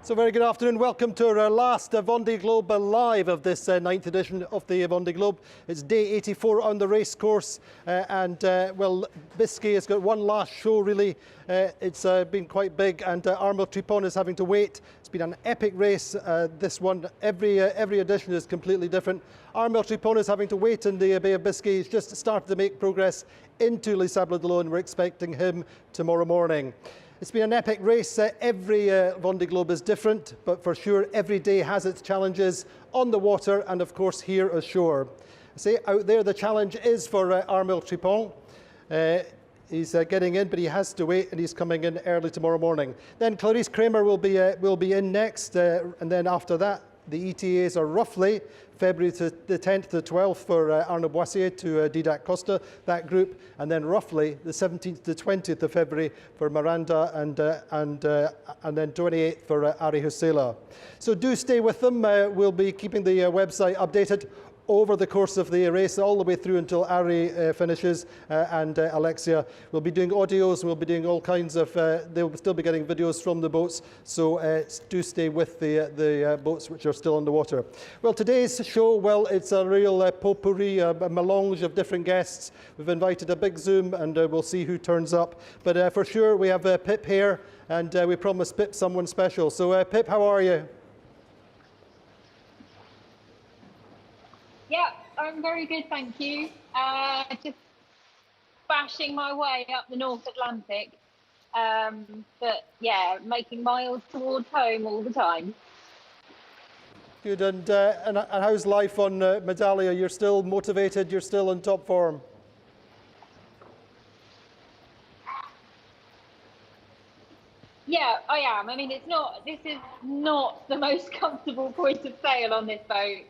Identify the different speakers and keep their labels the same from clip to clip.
Speaker 1: So very good afternoon. Welcome to our last Vendée Globe live of this ninth edition of the Vendée Globe. It's day 84 on the race course, well, Biscay has got one last show really. It's been quite big, and Armel Tripon is having to wait. It's been an epic race. This one, every edition is completely different. Armel Tripon is having to wait in the Bay of Biscay. He's just started to make progress into Les Sables d'Olonne. We're expecting him tomorrow morning. It's been an epic race. Every Vendée Globe is different, but for sure every day has its challenges on the water and of course here ashore. See, out there the challenge is for Armel Tripon. He's getting in, but he has to wait, and he's coming in early tomorrow morning. Then Clarice Kramer will be in next, and then after that the ETAs are roughly February to the 10th to the 12th for Arnaud Boissier to Didac Costa, that group, and then roughly the 17th to 20th of February for Miranda and then 28th for Ari Husela. So do stay with them. We'll be keeping the website updated over the course of the race, all the way through until Ari finishes, and Alexia will be doing audios, we'll be doing all kinds of, they'll still be getting videos from the boats, so do stay with the boats which are still on the water. Well, today's show, well, it's a real potpourri, a melange of different guests. We've invited a big Zoom, and we'll see who turns up. But for sure, we have Pip here, and we promised Pip someone special. So Pip, how are you?
Speaker 2: Yeah, I'm very good, thank you. Just bashing my way up the North Atlantic, but yeah, making miles towards home all the time.
Speaker 1: Good, and how's life on Medallia? You're still motivated, you're still in top form?
Speaker 2: Yeah, I am. I mean, this is not the most comfortable point of sail on this boat.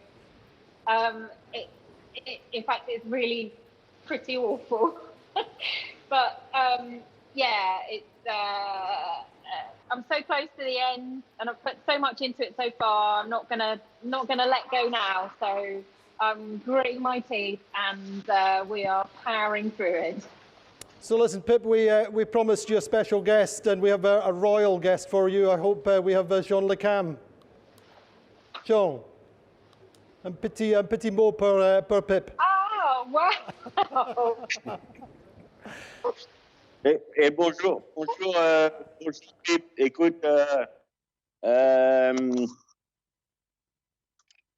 Speaker 2: In fact, it's really pretty awful. But yeah, I'm so close to the end, and I've put so much into it so far. I'm not gonna let go now. So I'm gritting my teeth, and we are powering through it.
Speaker 1: So listen, Pip, we promised you a special guest, and we have a royal guest for you. I hope we have Jean Le Cam. Jean. Un petit mot pour Pip.
Speaker 2: Ah, wow!
Speaker 3: Et bonjour, bonjour Pip. Écoute,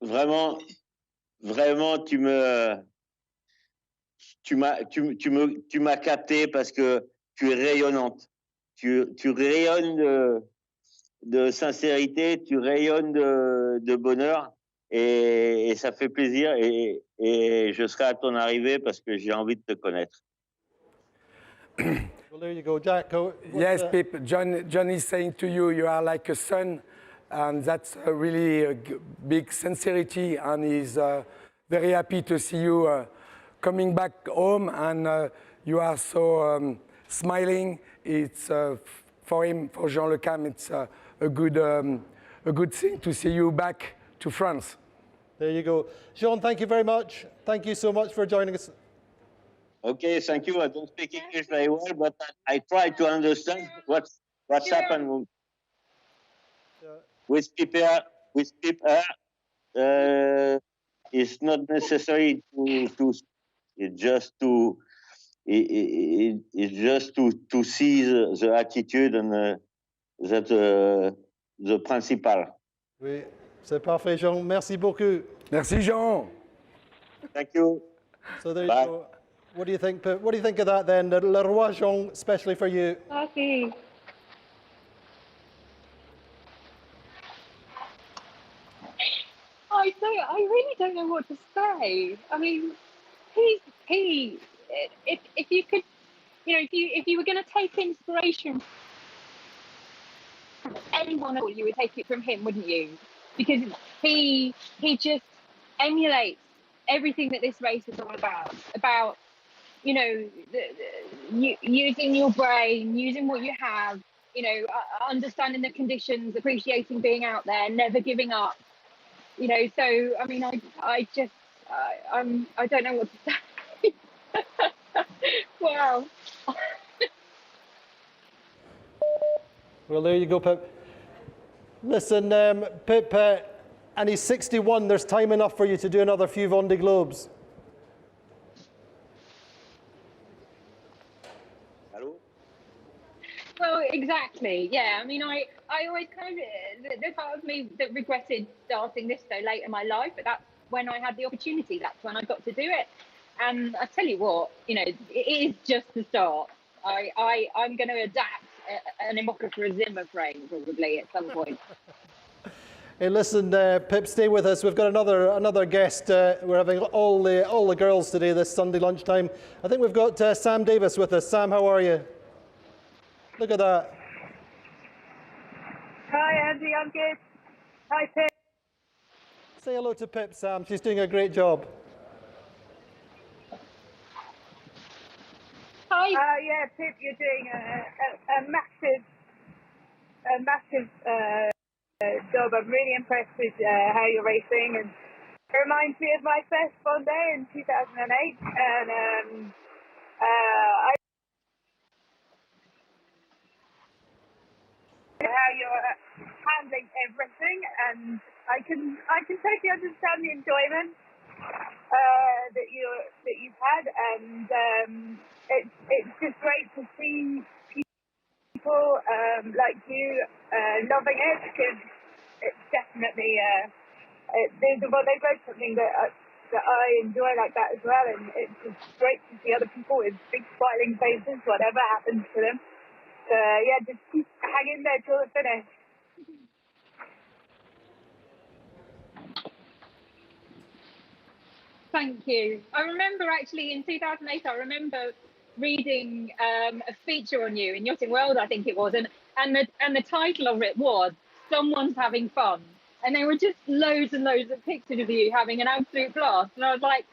Speaker 3: vraiment, tu m'as capté parce que tu es rayonnante. Tu rayonnes de sincérité, tu rayonnes de bonheur. Et ça fait plaisir, et je serai à ton arrivée parce que j'ai envie de te connaître.
Speaker 1: Well, there you go, Jack.
Speaker 4: Yes, Pip. John is saying to you, you are like a son, and that's really a big sincerity, and he's very happy to see you coming back home, and you are so smiling. It's for him, for Jean Le Cam, it's a good thing to see you back to France.
Speaker 1: There you go. Jean, thank you very much. Thank you so much for joining us.
Speaker 3: Okay, thank you. I don't speak English very well, but I try to understand what's happened with Piper. It's not necessary it's just to see the attitude, and that's the principal.
Speaker 1: Oui. C'est parfait, Jean. Merci beaucoup.
Speaker 4: Merci, Jean.
Speaker 3: Thank you.
Speaker 1: So there you go. What do you think, Pip? What do you think of that then? Le Roi Jean, especially for you.
Speaker 2: Okay. I really don't know what to say. I mean, if you could, if you were going to take inspiration from anyone, you would take it from him, wouldn't you? Because he just emulates everything that this race is all about, using your brain, using what you have, understanding the conditions, appreciating being out there, never giving up, so I mean, I don't know what to say. Wow.
Speaker 1: Well, there you go, Pip. Listen, Pip, and he's 61. There's time enough for you to do another few Vendée Globes.
Speaker 3: Hello?
Speaker 2: Well, exactly. Yeah. I mean, I always kind of, there's part of me that regretted starting this so late in my life, but that's when I had the opportunity. That's when I got to do it. And I tell you what, you know, it is just the start. I'm going to adapt an Imoca for a Zimmer frame probably at some point.
Speaker 1: Hey, listen, Pip, stay with us. We've got another guest. We're having all the girls today this Sunday lunchtime. I think we've got Sam Davis with us. Sam, how are you? Look at that.
Speaker 5: Hi, Andy. I'm good. Hi, Pip.
Speaker 1: Say hello to Pip, Sam. She's doing a great job.
Speaker 2: Hi.
Speaker 5: Yeah, Pip, you're doing a massive job. I'm really impressed with how you're racing, and it reminds me of my first Vendée in 2008. And I how you're handling everything, and I can totally understand the enjoyment that you've had, and it's just great to see people like you loving it, because it's definitely they're both something that I enjoy like that as well, and it's just great to see other people with big smiling faces, whatever happens to them. Yeah, just keep hanging there till the finish.
Speaker 2: Thank you. I remember actually in 2008, I remember reading a feature on you in Yachting World, I think it was, and the title of it was "Someone's Having Fun," and there were just loads and loads of pictures of you having an absolute blast, and I was like,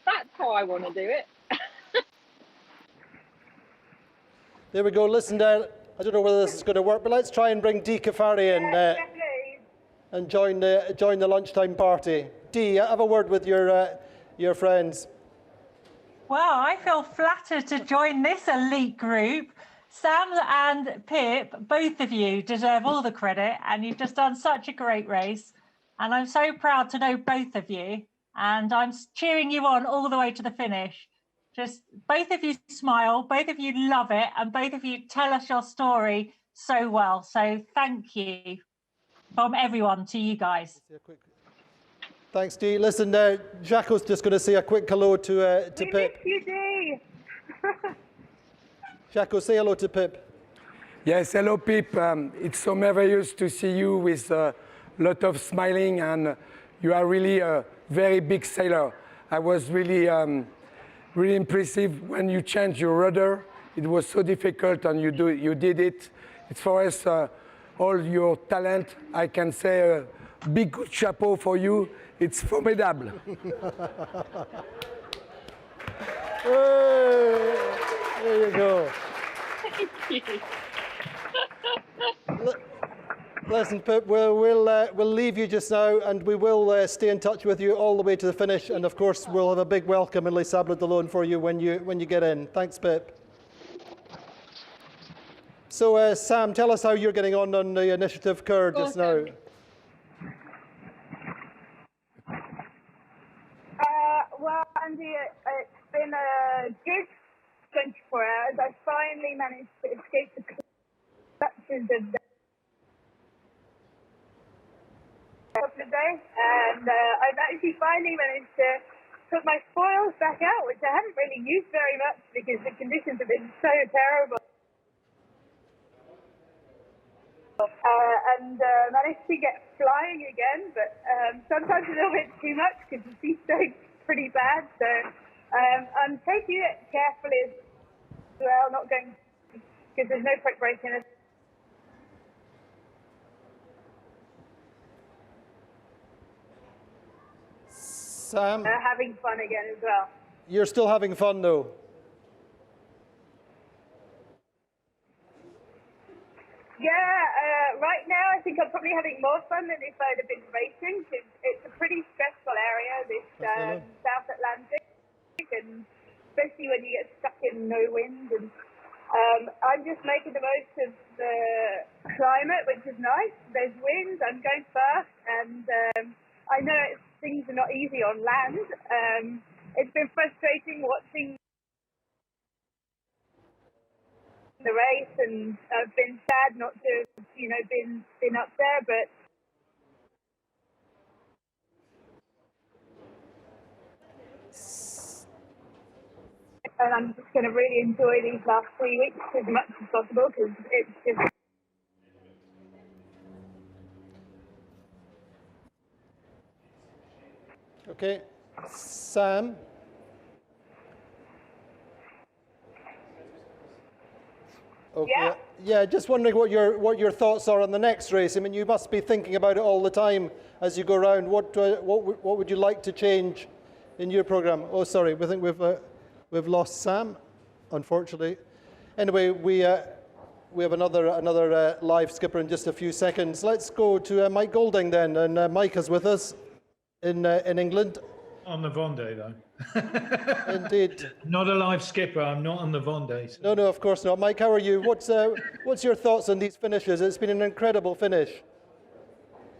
Speaker 2: that's how I want to do it.
Speaker 1: There we go. Listen, I don't know whether this is going to work, but let's try and bring Dee Caffari in and join the lunchtime party. Dee, have a word with your friends.
Speaker 6: Well, I feel flattered to join this elite group. Sam and Pip, both of you deserve all the credit, and you've just done such a great race. And I'm so proud to know both of you, and I'm cheering you on all the way to the finish. Just both of you smile, both of you love it, and both of you tell us your story so well. So thank you from everyone to you guys.
Speaker 1: Thanks, Dee. Listen, Jacques was just going to say a quick hello to
Speaker 5: We
Speaker 1: Pip.
Speaker 5: miss you, Dee.
Speaker 1: Jacques, say hello to Pip.
Speaker 4: Yes, hello, Pip. It's so marvelous to see you with a lot of smiling, and you are really a very big sailor. I was really, really impressive when you changed your rudder. It was so difficult, and you did it. It's for us all your talent. I can say a big good chapeau for you. It's formidable.
Speaker 1: Hey, there you go. Listen, Pip, we'll leave you just now, and we will stay in touch with you all the way to the finish. And of course, we'll have a big welcome in Les Sables d'Olonne for you when you get in. Thanks, Pip. So, Sam, tell us how you're getting on the initiative Cur just now.
Speaker 5: Well, Andy, it's been a good 24 hours. I finally managed to escape the clutches of the couple of days, and I've actually finally managed to put my spoils back out, which I haven't really used very much because the conditions have been so terrible. And managed to get flying again, but sometimes a little bit too much because the sea stroke's pretty bad. So I'm taking it carefully as well, not going because there's no point breaking it.
Speaker 1: Sam,
Speaker 5: Having fun again as well.
Speaker 1: you're still having fun though.
Speaker 5: Yeah, right now I think I'm probably having more fun than if I'd have been racing, because it's a pretty stressful area, this South Atlantic, and especially when you get stuck in no wind. And I'm just making the most of the climate, which is nice. There's wind, I'm going fast, and I know things are not easy on land. It's been frustrating watching the race, and I've been sad not to have, been up there, but and I'm just going to really enjoy these last 3 weeks as much as possible, because it's just
Speaker 1: Okay, Sam. Okay. Yeah, just wondering what your thoughts are on the next race. I mean, you must be thinking about it all the time as you go around. What would you like to change in your program? Oh, sorry, we think we've lost Sam, unfortunately. Anyway, we have another live skipper in just a few seconds. Let's go to Mike Golding then, and Mike is with us in England.
Speaker 7: On the Vendée, though.
Speaker 1: Indeed.
Speaker 7: Not a live skipper. I'm not on the Vendée. So.
Speaker 1: No, of course not. Mike, how are you? What's your thoughts on these finishes? It's been an incredible finish.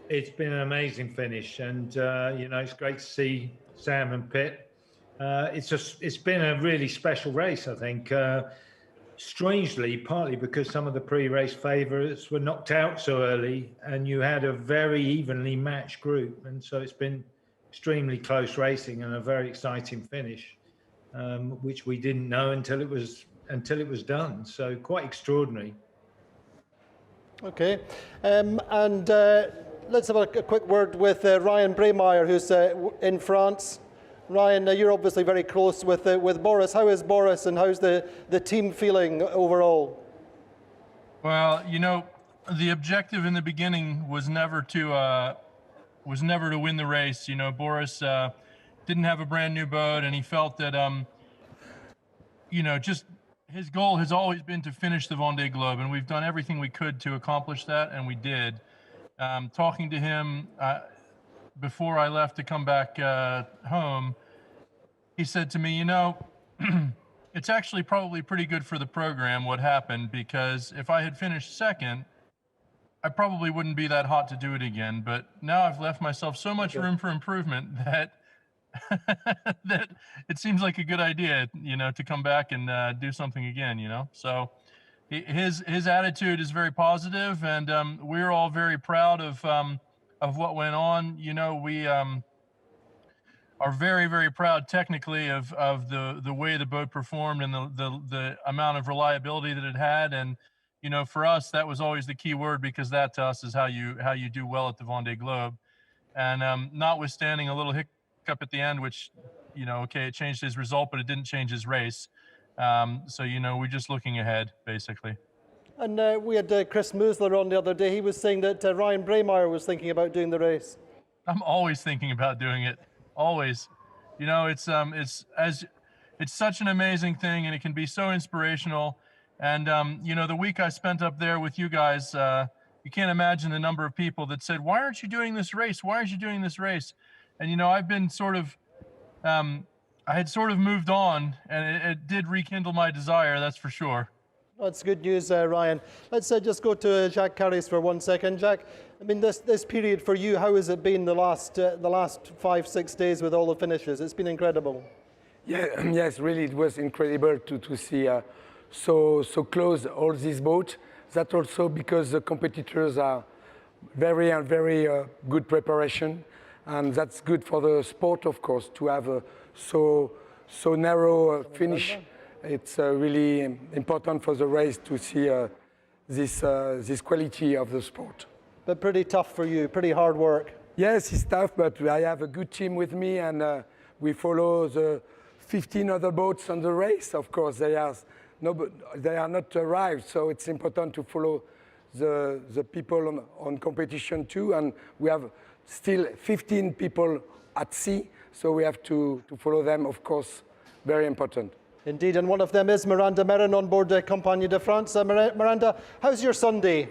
Speaker 7: It's been an amazing finish, and it's great to see Sam and Pip. It's been a really special race, I think. Strangely, partly because some of the pre-race favourites were knocked out so early, and you had a very evenly matched group, and so it's been extremely close racing and a very exciting finish, which we didn't know until it was done. So quite extraordinary.
Speaker 1: Okay, and let's have a quick word with Ryan Breymaier, who's in France. Ryan, you're obviously very close with Boris. How is Boris, and how's the team feeling overall?
Speaker 8: Well, the objective in the beginning was never to win the race. Boris didn't have a brand new boat, and he felt that just his goal has always been to finish the Vendée Globe, and we've done everything we could to accomplish that, and we did. Talking to him before I left to come back home, he said to me, it's actually probably pretty good for the program what happened, because if I had finished second, I probably wouldn't be that hot to do it again. But now I've left myself so much room for improvement that that it seems like a good idea, to come back and do something again, So his attitude is very positive, and we're all very proud of what went on. We are very, very proud technically of the way the boat performed and the amount of reliability that it had. And for us, that was always the key word, because that to us is how you do well at the Vendée Globe. And notwithstanding a little hiccup at the end, which it changed his result, but it didn't change his race. So we're just looking ahead, basically. And
Speaker 1: we had Chris Musler on the other day. He was saying that Ryan Breymaier was thinking about doing the race.
Speaker 8: I'm always thinking about doing it. Always. It's such an amazing thing, and it can be so inspirational. And the week I spent up there with you guys, you can't imagine the number of people that said, "Why aren't you doing this race? Why aren't you doing this race?" And I've been I had sort of moved on, and it did rekindle my desire, that's for sure.
Speaker 1: That's good news, Ryan. Let's just go to Jacques Caraës for 1 second. Jacques, I mean, this period for you, how has it been the last 5-6 days with all the finishes? It's been incredible.
Speaker 4: Yeah, yes, really, it was incredible to see so close all these boats. That also because the competitors are very good preparation, and that's good for the sport, of course, to have a so narrow finish. It's really important for the race to see this quality of the sport.
Speaker 1: But pretty tough for you, pretty hard work.
Speaker 4: Yes, it's tough, but I have a good team with me, and we follow the 15 other boats on the race. Of course, they are not arrived, so it's important to follow the people on competition too. And we have still 15 people at sea, so we have to follow them, of course, very important.
Speaker 1: Indeed, and one of them is Miranda Merrin on board Compagnie de France. Miranda, how's your Sunday?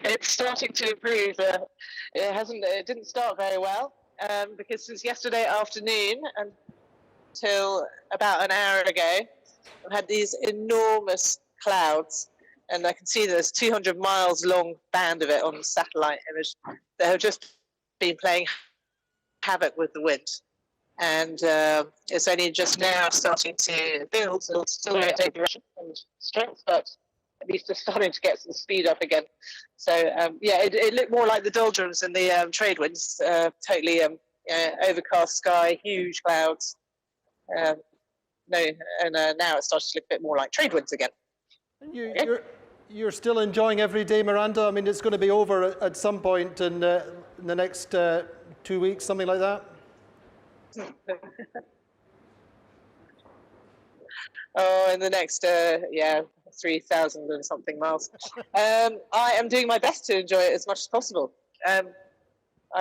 Speaker 9: It's starting to improve. It didn't start very well because since yesterday afternoon, and until about an hour ago. I've had these enormous clouds, and I can see there's 200 miles long band of it on satellite image that have just been playing havoc with the wind. And it's only just now starting to build, so it's still going to take direction and strength, but at least it's starting to get some speed up again. So yeah, it looked more like the doldrums and the trade winds, totally overcast sky, huge clouds. Now it's starting to look a bit more like trade winds again.
Speaker 1: You're still enjoying every day, Miranda? I mean, it's going to be over at some point in the next 2 weeks, something like that?
Speaker 9: Oh, in the next 3,000 and something miles. I am doing my best to enjoy it as much as possible. I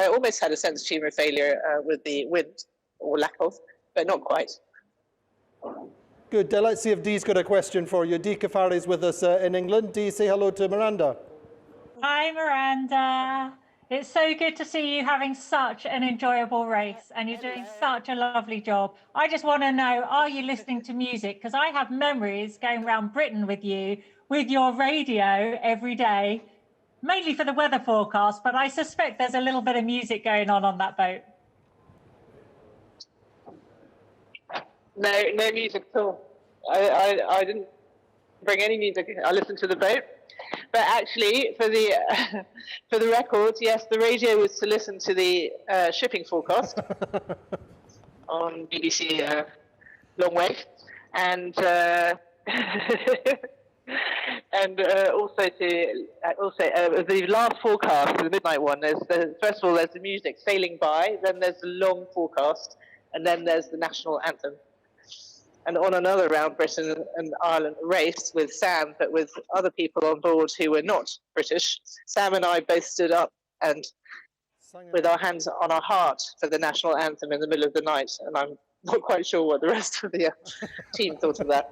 Speaker 9: almost had a sense of humour failure with the wind, or lack of, but not quite.
Speaker 1: Good. Let's see if Dee's got a question for you. Dee Caffari is with us in England. Dee, say hello to Miranda.
Speaker 6: Hi, Miranda. It's so good to see you having such an enjoyable race, and you're doing such a lovely job. I just want to know, are you listening to music? Because I have memories going around Britain with you, with your radio every day, mainly for the weather forecast, but I suspect there's a little bit of music going on that boat.
Speaker 9: No music at all. I didn't bring any music. I listened to the boat. But actually, for the record, yes, the radio was to listen to the shipping forecast on BBC Longwave, and also the last forecast, the midnight one. First of all, there's the music sailing by, then there's the long forecast, and then there's the national anthem. And on another round Britain and Ireland race with Sam, but with other people on board who were not British, Sam and I both stood up and with our hands on our heart for the national anthem in the middle of the night. And I'm not quite sure what the rest of the team thought of that.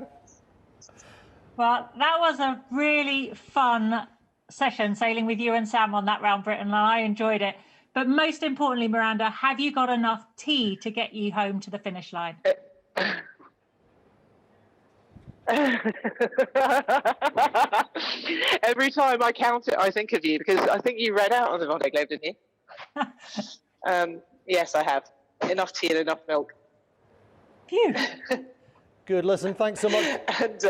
Speaker 6: Well, that was a really fun session sailing with you and Sam on that round Britain, and I enjoyed it. But most importantly, Miranda, have you got enough tea to get you home to the finish line?
Speaker 9: Every time I count it, I think of you, because I think you read out on the Vendée Globe, didn't you? Yes, I have. Enough tea and enough milk.
Speaker 6: Phew.
Speaker 1: Good. Listen, thanks so much.
Speaker 9: And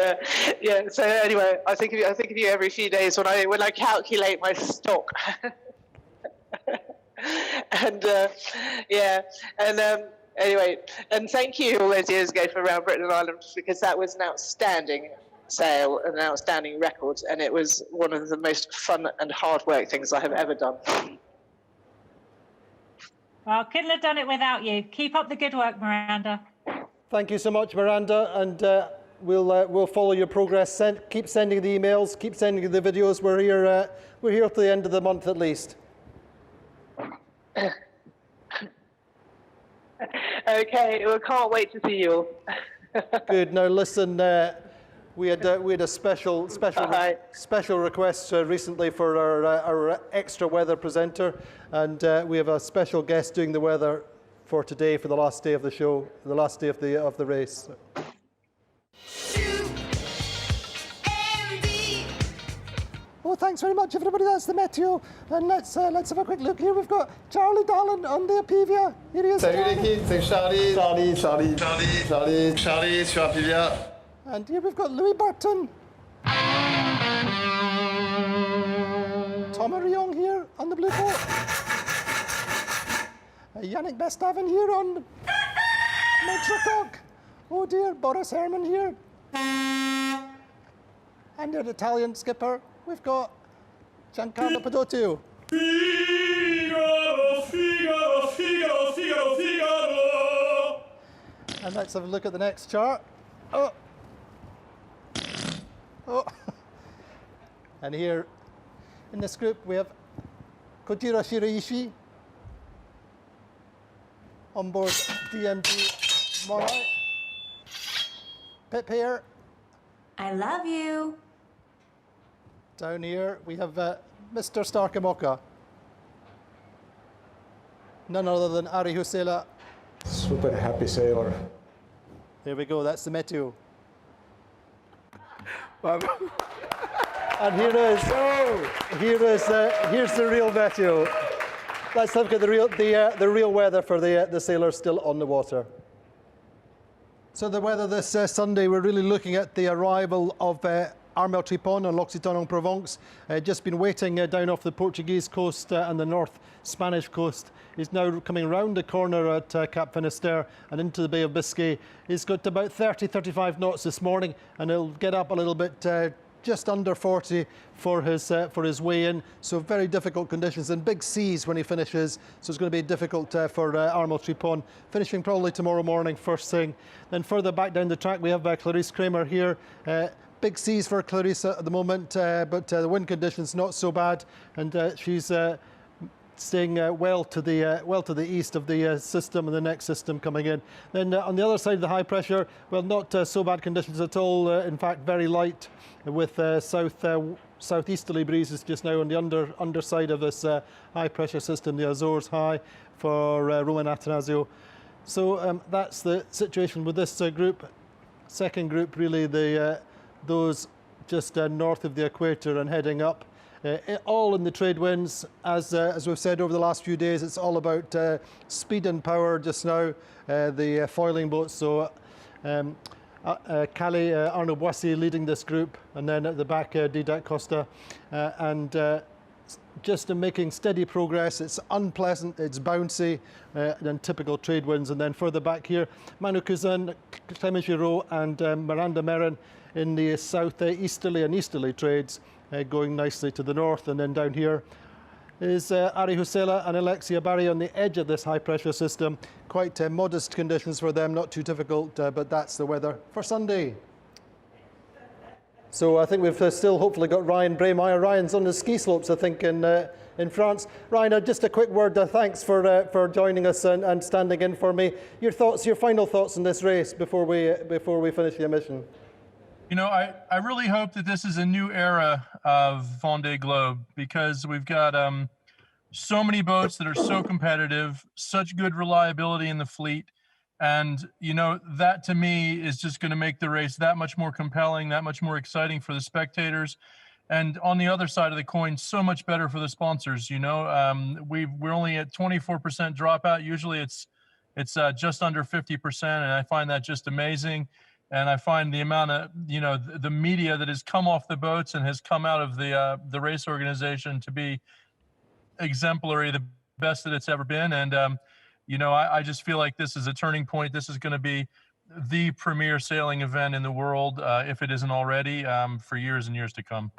Speaker 9: so anyway, I think of you every few days when I calculate my stock. Anyway, and thank you all those years ago for Around Britain and Ireland, because that was an outstanding sail and an outstanding record, and it was one of the most fun and hard work things I have ever done.
Speaker 6: Well, couldn't have done it without you. Keep up the good work, Miranda.
Speaker 1: Thank you so much, Miranda, and we'll follow your progress. Keep sending the emails, keep sending the videos. We're here to the end of the month at least.
Speaker 9: Okay, well, can't wait to see you all.
Speaker 1: Good. Now listen, we had a special request recently for our extra weather presenter, and we have a special guest doing the weather for today, for the last day of the show, the last day of the race. Well, thanks very much, everybody. That's the Meteo, and let's have a quick look here. We've got Charlie Dallin on the Apivia. Here he is.
Speaker 10: Salut l'équipe, c'est Charlie. Charlie sur Apivia.
Speaker 1: And here we've got Louis Burton. Thomas Riong here on the blue boat. Yannick Bestaven here on Metro. Oh dear, Boris Herman here. And an Italian skipper, we've got Giancarlo Pedotto. Figaro. And let's have a look at the next chart. Oh. And here in this group we have Kojiro Shiraishi on board DMG Morai. Pip here.
Speaker 11: I love you.
Speaker 1: Down here we have Mr. Starkamoka. None other than Ari Husela.
Speaker 10: Super happy sailor.
Speaker 1: Here we go, that's the Meteo.
Speaker 4: Bravo.
Speaker 1: And here's the real Meteo. Let's look at the real weather for the sailors still on the water. So the weather this Sunday, we're really looking at the arrival of Armel Tripon on l'Occitan-en-Provence. Just been waiting down off the Portuguese coast and the North Spanish coast. He's now coming round the corner at Cap Finisterre and into the Bay of Biscay. He's got about 30-35 knots this morning, and he'll get up a little bit, just under 40 for his way in. So very difficult conditions and big seas when he finishes. So it's going to be difficult for Armel Tripon, finishing probably tomorrow morning first thing. Then further back down the track we have Clarice Kramer here. Big seas for Clarice at the moment, but the wind conditions not so bad, and she's staying well to the east of the system, and the next system coming in. Then on the other side of the high pressure, well, not so bad conditions at all. In fact, very light with southeasterly breezes just now on the underside of this high pressure system, the Azores high for Roman Atanasio. So that's the situation with this group. Second group, really those just north of the equator and heading up. All in the trade winds, as we've said over the last few days. It's all about speed and power just now. The foiling boats, so Calais, Arnaud Boissy leading this group, and then at the back Didac Costa, and just making steady progress. It's unpleasant, it's bouncy, and typical trade winds. And then further back here, Manu Cousin, Clément Giraud and Miranda Merrin in the southeasterly and easterly trades, going nicely to the north. And then down here is Ari Husela and Alexia Barry on the edge of this high pressure system. Quite modest conditions for them, not too difficult, but that's the weather for Sunday. So I think we've still hopefully got Ryan Breymaier. Ryan's on the ski slopes, I think, in France. Ryan, just a quick word, thanks for joining us and standing in for me. Your thoughts, your final thoughts on this race before we finish the emission.
Speaker 8: You know, I really hope that this is a new era of Vendée Globe, because we've got so many boats that are so competitive, such good reliability in the fleet. And, you know, that to me is just going to make the race that much more compelling, that much more exciting for the spectators. And on the other side of the coin, so much better for the sponsors. You know, we're only at 24% dropout. Usually it's just under 50%. And I find that just amazing. And I find the amount of, you know, the media that has come off the boats and has come out of the race organization to be exemplary, the best that it's ever been. And, you know, I just feel like this is a turning point. This is going to be the premier sailing event in the world, if it isn't already, for years and years to come.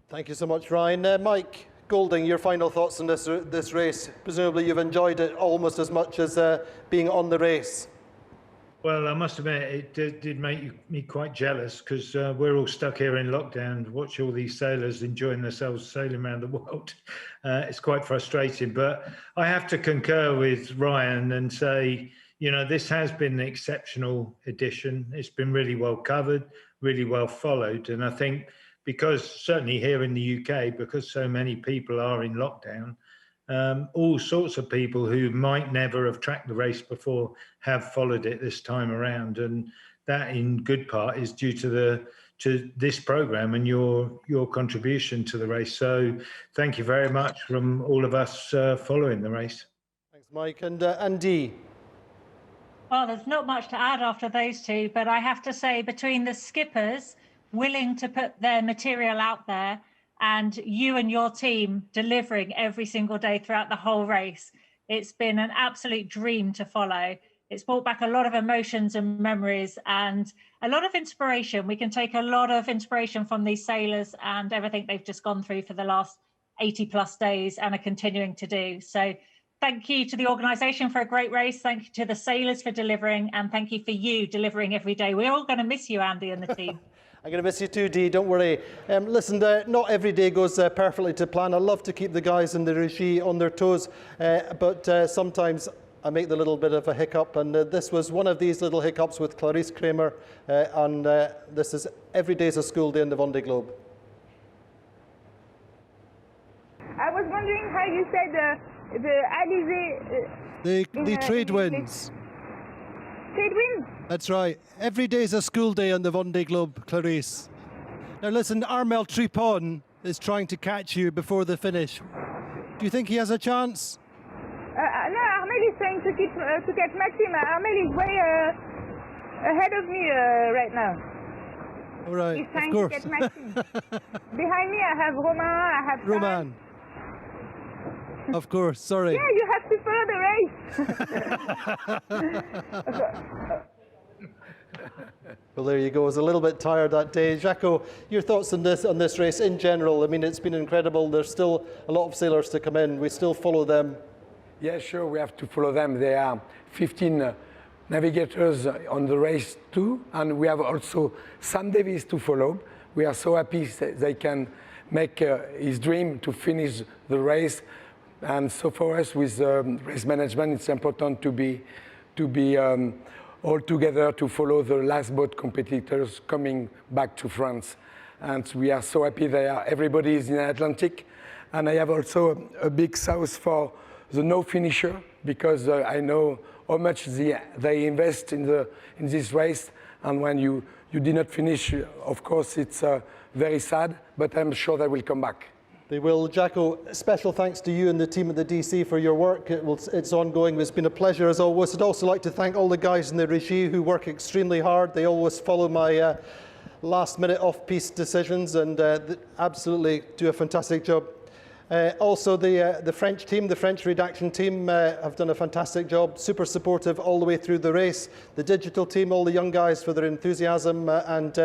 Speaker 1: Thank you so much, Ryan. Mike Golding, your final thoughts on this race. Presumably you've enjoyed it almost as much as being on the race.
Speaker 7: Well, I must admit, it did make me quite jealous, because we're all stuck here in lockdown. Watch all these sailors enjoying themselves sailing around the world. It's quite frustrating, but I have to concur with Ryan and say, you know, this has been an exceptional edition. It's been really well covered, really well followed. And I think because certainly here in the UK, because so many people are in lockdown, all sorts of people who might never have tracked the race before have followed it this time around, and that in good part is due to this program and your contribution to the race. So thank you very much from all of us following the race.
Speaker 1: Thanks, Mike. And Andi.
Speaker 6: Well, there's not much to add after those two, but I have to say, between the skippers willing to put their material out there and you and your team delivering every single day throughout the whole race, it's been an absolute dream to follow. It's brought back a lot of emotions and memories and a lot of inspiration. We can take a lot of inspiration from these sailors and everything they've just gone through for the last 80 plus days and are continuing to do. So thank you to the organisation for a great race. Thank you to the sailors for delivering, and thank you for you delivering every day. We're all going to miss you, Andy, and the team.
Speaker 1: I'm going to miss you too, Dee, don't worry. Listen, not every day goes perfectly to plan. I love to keep the guys in the regie on their toes, but sometimes I make the little bit of a hiccup, and this was one of these little hiccups with Clarice Kramer, and this is every day's a school day in the Vendée Globe.
Speaker 5: I was wondering how you said the Alizé...
Speaker 1: The trade winds.
Speaker 5: Trade winds?
Speaker 1: That's right. Every day's a school day on the Vendée Globe, Clarice. Now listen, Armel Tripon is trying to catch you before the finish. Do you think he has a chance?
Speaker 5: No, Armel is trying to catch Maxime. Armel is way ahead of me right now.
Speaker 1: All right,
Speaker 5: He's trying
Speaker 1: of course.
Speaker 5: to catch Maxime. Behind me, I have Romain, I have
Speaker 1: Roman. Of course, sorry.
Speaker 5: Yeah, you have to follow the race.
Speaker 1: Well, there you go. I was a little bit tired that day. Jacques, your thoughts on this race in general? I mean, it's been incredible. There's still a lot of sailors to come in. We still follow them.
Speaker 4: Yeah, sure, we have to follow them. There are 15 navigators on the race too, and we have also Sam Davies to follow. We are so happy they can make his dream to finish the race. And so for us, with race management, it's important to be all together to follow the last boat competitors coming back to France. And we are so happy there. Everybody is in the Atlantic. And I have also a big sauce for the no finisher, because I know how much they invest in this race. And when you did not finish, of course, it's very sad, but I'm sure they will come back.
Speaker 1: They will. Jacques, special thanks to you and the team at the DC for your work. It's ongoing. It's been a pleasure as always. I'd also like to thank all the guys in the regie who work extremely hard. They always follow my last-minute off-piste decisions and absolutely do a fantastic job. Also, the French team, the French redaction team have done a fantastic job, super supportive all the way through the race. The digital team, all the young guys for their enthusiasm and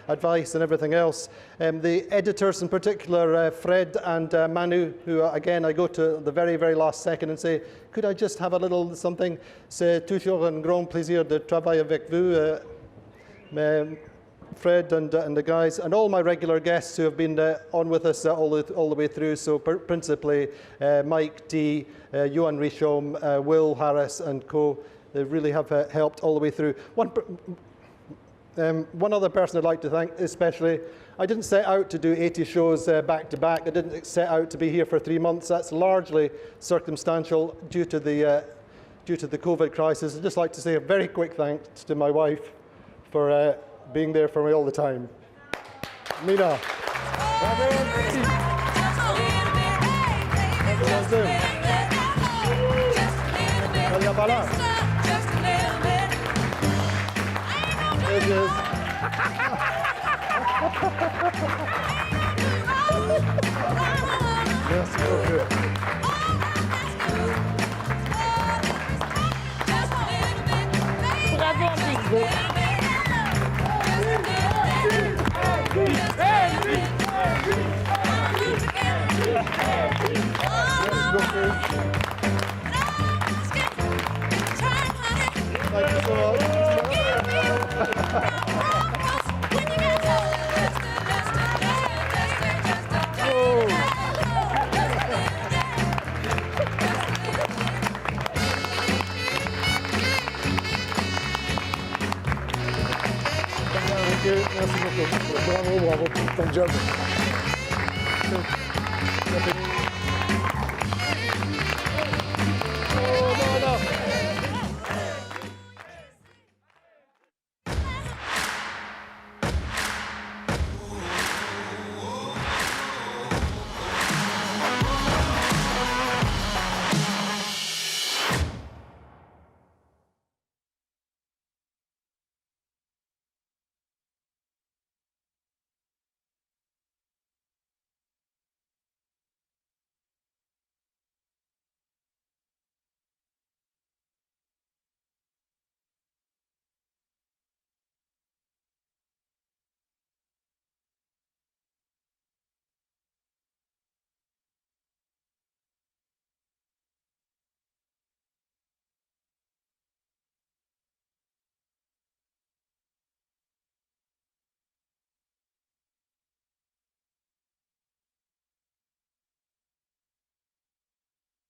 Speaker 1: advice and everything else. The editors in particular, Fred and Manu, who again, I go to the very, very last second and say, could I just have a little something? C'est toujours un grand plaisir de travailler avec vous. Fred and the guys, and all my regular guests who have been on with us all the way through. So principally Mike, Dee, Johan Richaume, Will Harris and co. They really have helped all the way through. One other person I'd like to thank especially, I didn't set out to do 80 shows back to back. I didn't set out to be here for 3 months. That's largely circumstantial due to the COVID crisis. I'd just like to say a very quick thanks to my wife for being there for me all the time. Mina. Merci beaucoup.
Speaker 5: Bravo, Andi.
Speaker 1: Thank you so much. Thank you. Merci beaucoup.
Speaker 4: Bravo, bravo pour ton job.
Speaker 1: Merci.